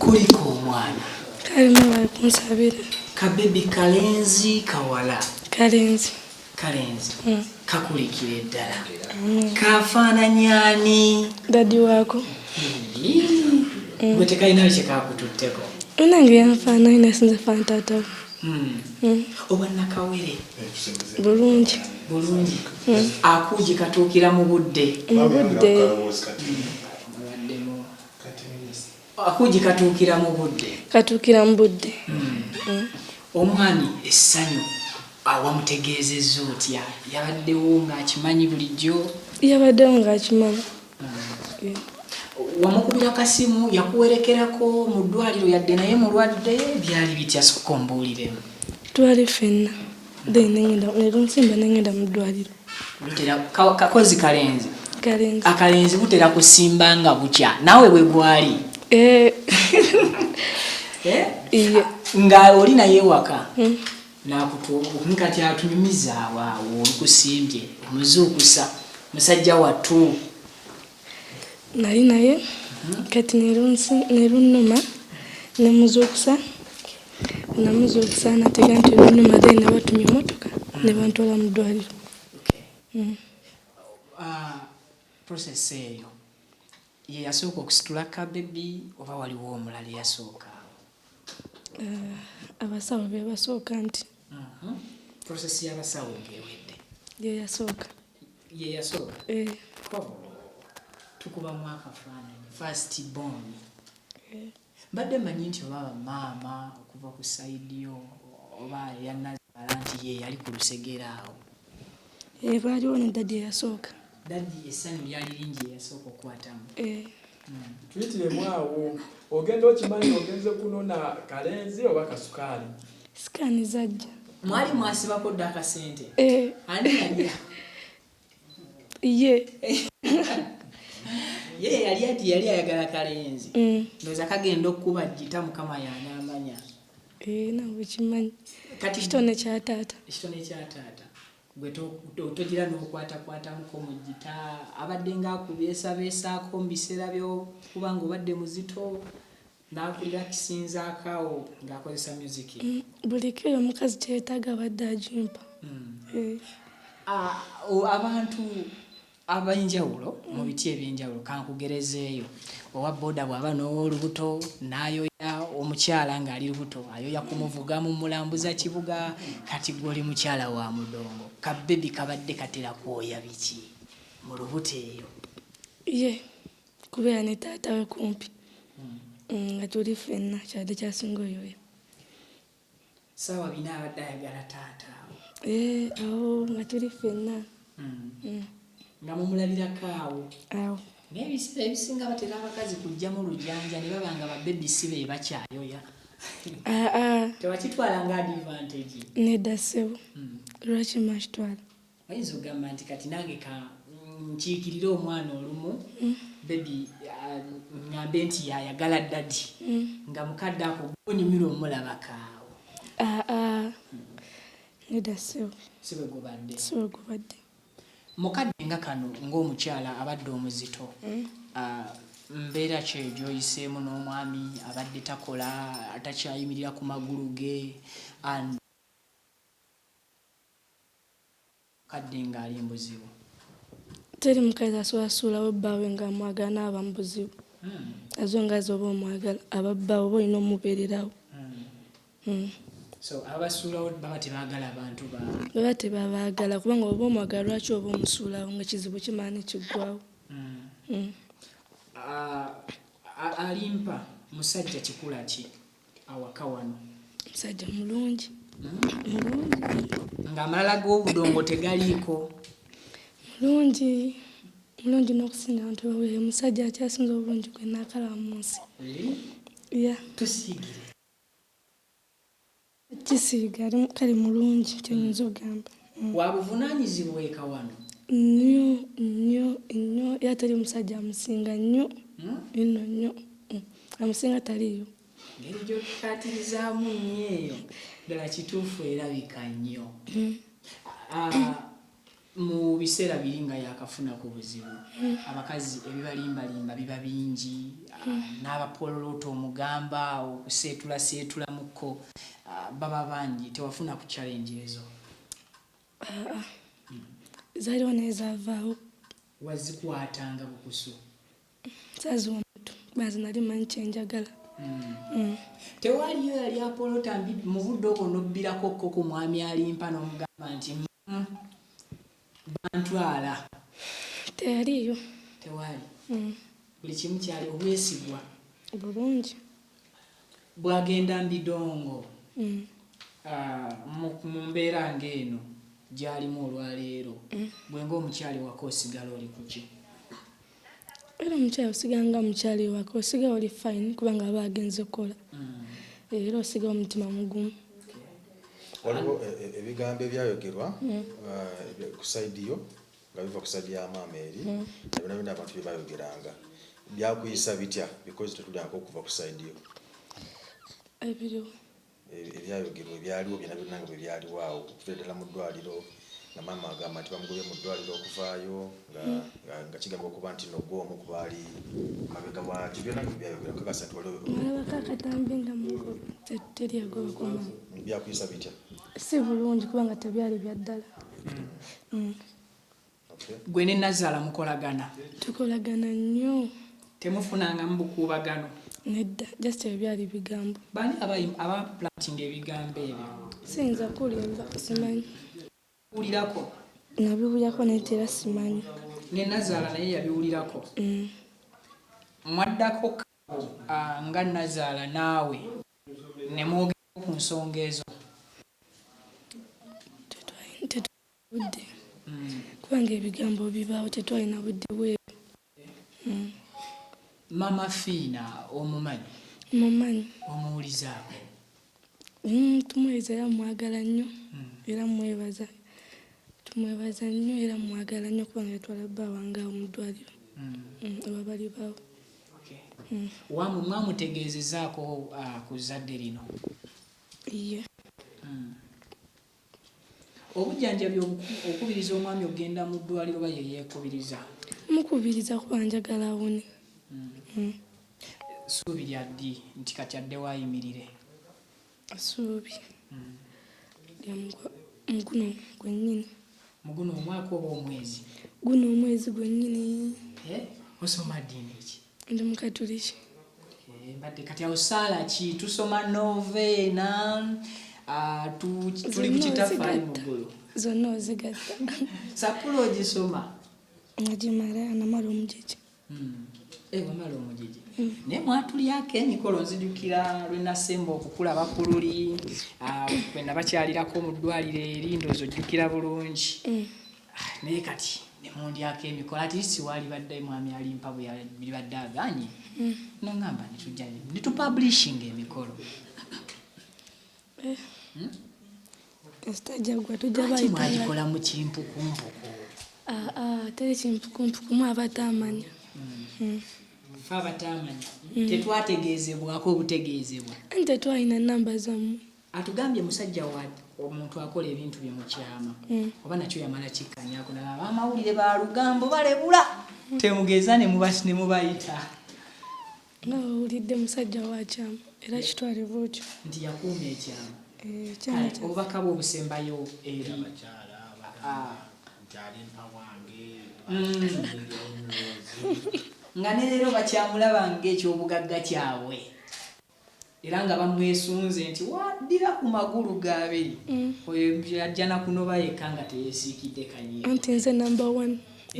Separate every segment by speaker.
Speaker 1: kuliko omwana
Speaker 2: kalina bali kunsabira
Speaker 1: kabebi kalenzi kawala
Speaker 2: kalenzi
Speaker 1: kakulikira eddala kafaananya ani
Speaker 2: dadi waako
Speaker 1: gwe tekalinayo kyekakututteko
Speaker 2: nange yanfaananya nasinze faana taatawo
Speaker 1: oba nakawere
Speaker 2: bulungi
Speaker 1: akuugi katuukira mu budde akuugi katuukira mu budde omwami essanyu awamutegeezezza otya yabaddewo ng'akimanyi bulijjo
Speaker 2: yabaddewo ng'akimanyi
Speaker 1: wamukubira kasimu yakuwerekerako mu ddwaliro yadde naye mulwadde byali bitya sokka ombuuliremu
Speaker 2: twali ffenna leero nsimba nengenda mu ddwaliro
Speaker 1: kakozi akalenzi butera kusimba nga bukya naawe bwe gwali nga oli naye waka nkati atunyumiza awo olikusimbye omuzuukusa musajja wattu
Speaker 2: nali naye kati neero nnuma nemuzuukusa natega nti nnuma then nebatumya emmotoka ne bantwala mu ddwaliro.
Speaker 1: Process eyo ye yasooka okusitula kabebi oba waliwo omulala yasooka?
Speaker 2: Abasawo be basooka nti
Speaker 1: process y'abasawo ng'ewedde
Speaker 2: ye yasooka
Speaker 1: tukubamu akafaananyi first born mbadde manyi nti oba maama okuva ku sayidi yo oba ya Nazaala nti ye yali ku lusegera awo
Speaker 2: baaliwo ne dadi eyasooka
Speaker 1: dadi essanyu lyali lingi eyasooka okukwatamu
Speaker 3: tuyitiremu awo ogenda okimanyi ogenze kunona kalenzi oba kasukaali
Speaker 2: sikaani zajja
Speaker 1: mwali mwasibako dda akasente ani yali ye yali ati yali ayagala kalenzi ndoza kagenda okuba jjita mukama y'anaamanya
Speaker 2: nawe kimanyi kitone kya taata
Speaker 1: gwe togira n'okwatakwatamuko mu jjita abadde ng'akubeesabeesaako mu biseera byokuba ng'obadde muzito n'akulira kisinzaakaawo ng'akozesa musiki
Speaker 2: buli kiro omukazi kyetaaga abadde agimpa
Speaker 1: abantu ab'enjawulo mu biti eby'enjawulo kankugerezeeyo owa booda bw'aba n'olubuto n'ayoya omukyala ng'ali lubuto ayoya kumuvuga mu mulambuza kibuga kati gw'oli mukyala wa mudongo kabebi kabadde katera kwoya biki mu lubuto eyo
Speaker 2: ye kubeera ne taata we kumpi nga tuli ffenna kyadde kyasinga oyoya
Speaker 1: saawa bina abadde ayagala taata
Speaker 2: awo nga tuli ffenna
Speaker 1: nga mumulabirako
Speaker 2: awo
Speaker 1: n'ebiseera ebisinga batera abakazi kujja mu lujanja ne baba nga babebi si be bakyayoya tewakitwala nga advantage
Speaker 2: nedda ssebo lwaki makitwala
Speaker 1: oyinza okugamba nti kati nange nkiikirire omwana olumu bebi ngambe nti yayagala dadi nga mukadde ako gonyumira omulabakaawo
Speaker 2: nedda ssebo
Speaker 1: siwe gubadde mukadde nga kano ng'omukyala abadde omuzito mbeera ki gy'oyiseemu n'omwami abadde takola takyayimirira ku magulu ge kadde ng'ali mbuzibu
Speaker 2: teri mukazi asobola bbaawe ng'amwagala n'aba mubuzibu azo ngazi oba omwagala ababbaawe oba olina omubeererawo
Speaker 1: so abasuulawo baba tebaagala abantu
Speaker 2: baba tebabaagala kubanga oba omwagala lwaki oba omusuulawo ng'ekizibu kimala ne kiggwawo.
Speaker 1: Alimpa musajja kikula ki awaka wano?
Speaker 2: Musajja mulungi
Speaker 1: ng'amalala g'obudongo tegaliiko
Speaker 2: mulungi n'okusinga abantu bawe musajja akyasinza obulungi gwe naakalaba mu nsi
Speaker 1: tusiigire
Speaker 2: kisiiga kali mulungi kyenyinza okugamba
Speaker 1: wabuvunaanyizibwa eka wano nnyo
Speaker 2: era teri musajja amusinga nnyo amusinga taliyo
Speaker 1: ngeri gy'otukaatirizaamu nnyo eyo ddala kituufu erabika nnyo mu biseera biri nga yakafuna ku buzibu abakazi ebibalimbalimba biba bingi n'abapololooto omugamba okuseetulaseetula mukko baba bangi tewafuna ku challenge ezo
Speaker 2: zaaliwo nezavaawo
Speaker 1: wazikwatanga bukusu
Speaker 2: saziwa mutu bazi nali manyi kyenjagala
Speaker 1: tewaliyo yali apolota mu budde obwo nobbirako kko ku mwami Alimpa n'omugamba nti bantwala
Speaker 2: teyaliyo
Speaker 1: tewali buli kimu kyali obwesigwa
Speaker 2: bulungi
Speaker 1: bwagenda mbidongo mu mbeera ng'eno gyalimu olwaleero bwenga omukyali wako osigala oli kuki
Speaker 2: era omukyali osiganga omukyali wako osigala oli fine kubanga aba agenze kukola era osiga omutima mugumu
Speaker 4: waliwo ebigambo ebyayogerwa ku saidi yo nga biva ku saidi ya maama eri nabyo nabyo abantu bye bayogeranga byakuyisa bitya because tetulyako okuva ku saidi yo
Speaker 2: ebiriwo
Speaker 4: ebyayogerwa ebyaliwo byonna byonna nga bwe byaliwo awo okuva ddala mu ddwaliro nga maama agamba nti bamugobye mu ddwaliro okuvaayo nga kigamba okuba nti nogwo omu ku baali mabega bwakyo byonna nga byayogerwa kakasa nti waliwo
Speaker 2: alabako akatambi nga mugo teryagoba kuma
Speaker 4: byakuyisa bitya
Speaker 2: si bulungi kubanga tebyali bya ddala
Speaker 1: gwe ne Nazaala mukolagana
Speaker 2: tukolagana nnyo
Speaker 1: temufunanga mu bukuubagano
Speaker 2: nedda just ebyali bigambo
Speaker 1: bani abaplanting ebigambo ebyo
Speaker 2: siyinza kulimba simanyi
Speaker 1: ulirako
Speaker 2: nabiwulyako naye tera simanyi
Speaker 1: ne Nazaala naye yabiwulirako mwaddako nga Nazaala naawe ne mwogera ku nsonga ezo
Speaker 2: budde kubanga ebigambo bibaawo tetwalina budde bweru
Speaker 1: Mama Fiina omumanyi
Speaker 2: mumanyi
Speaker 1: omuwulizaako
Speaker 2: tumuweza era mwagala nnyo era mwebaza tumwebaza nnyo era mwagala nnyo kubanga yatwala bba wange awo mu ddwaliro aba bali baawo
Speaker 1: wamu mwamutegeezezaako ku zadde lino
Speaker 2: ye
Speaker 1: obujjanjabi okubiriza omwami ogenda mu ddwaliro ba yeyeekubiriza
Speaker 2: mukubiriza kuba njagala awone
Speaker 1: suubi lya ddi nti kati adde waayimirire
Speaker 2: suubi lya muguno gwennyini
Speaker 1: muguno omwaka oba omwezi
Speaker 2: guno omwezi gwennyini
Speaker 1: osoma ddiini ki
Speaker 2: ndi mukatuliki
Speaker 1: mbadde kati awo saala ki tusoma noveena tuli ku kitaffaali mu ggulu
Speaker 2: zonna ozigatta
Speaker 1: sapula ogisoma
Speaker 2: ngagimala namala omujiji
Speaker 1: wamala omujiji naye mwatulyako emikolo nzijukira lwe nasemba okukulaba ku luli bwe nabakyalirako mu ddwaliro eri ndowooza ojjukira bulungi naye kati ne mundyako emikolo ati siwaali badde mwami Alimpa bwe bibadde aganye nongamba nitupublishing emikolo
Speaker 2: esitajagwa tujja bayitala
Speaker 1: mwagikola mu kimpukumpuku
Speaker 2: teri kimpukumpuku mu abatamanya
Speaker 1: fe abatamanya tetwategeezebwako obutegeezebwa
Speaker 2: anti tetwalina namba zammwe
Speaker 1: atugambye musajja wa omuntu akola ebintu bye mu kyama oba nakyo yamala kikkanyako abamawulire ba lugambo balebula temugeeza ne mubayita
Speaker 2: nga bawulidde musajja wa kyama era kitwale bwotyo
Speaker 1: nti yakuuma ekyama
Speaker 2: kyama
Speaker 1: obubaka bwe obusembayo eri nga ne leero bakyamulaba ng'ekyobugagga kyabwe era nga bamwesunze nti waddira ku magulu g'abiri oyo yajja nakunoba yekka nga teyeesiikidde kanyiiro
Speaker 2: anti nze number 1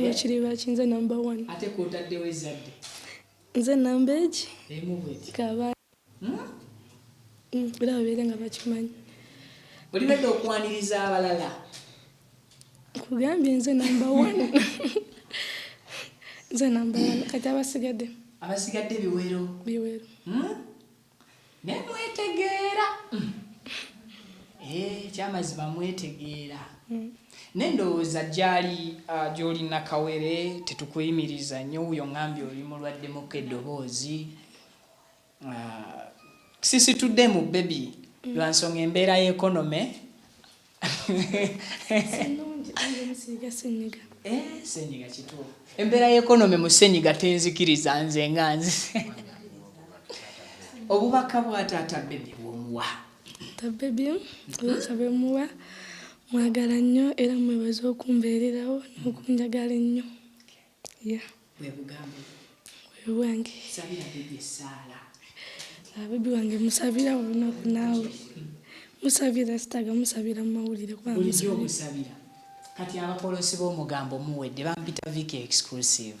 Speaker 2: ekiri baki nze number 1
Speaker 1: ate kwotaddewo ezadde
Speaker 2: nze namba egi
Speaker 1: emu bweti
Speaker 2: kaba era babeere nga bakimanyi
Speaker 1: olibadde okwaniriza abalala
Speaker 2: kugambye nze number 1 nze number 1 kati abasigadde
Speaker 1: biwero nemwetegeera kyamazima mwetegeera nendowooza gy'oli nakawere tetukuyimiriza nnyo wuyo ngambye oli mulwaddemukko eddoboozi sisitudde mu bebi lwansonga embeera y'ekonome
Speaker 2: musiiga senyiga.
Speaker 1: Senyiga kituufu. Embeera y'ekonomi mu senyiga tenzikiriza nze nga nze. Obubaka bwa taata Bebi bw'omuwa.
Speaker 2: Taata Bebi obubaka bwe muwa mwagala nnyo era mwebaza okumbeererawo n'okunjagala ennyo.
Speaker 1: Bwe bugambe.
Speaker 2: Bwe bwange.
Speaker 1: Sabira Bebi essaala.
Speaker 2: Bebi wange musabira olunaku naawe. Musabira sitaga musabira mu mawulire
Speaker 1: bulijjo omusabira. Kati abakolosi b'omugambo muwedde bampita Viki exclusive.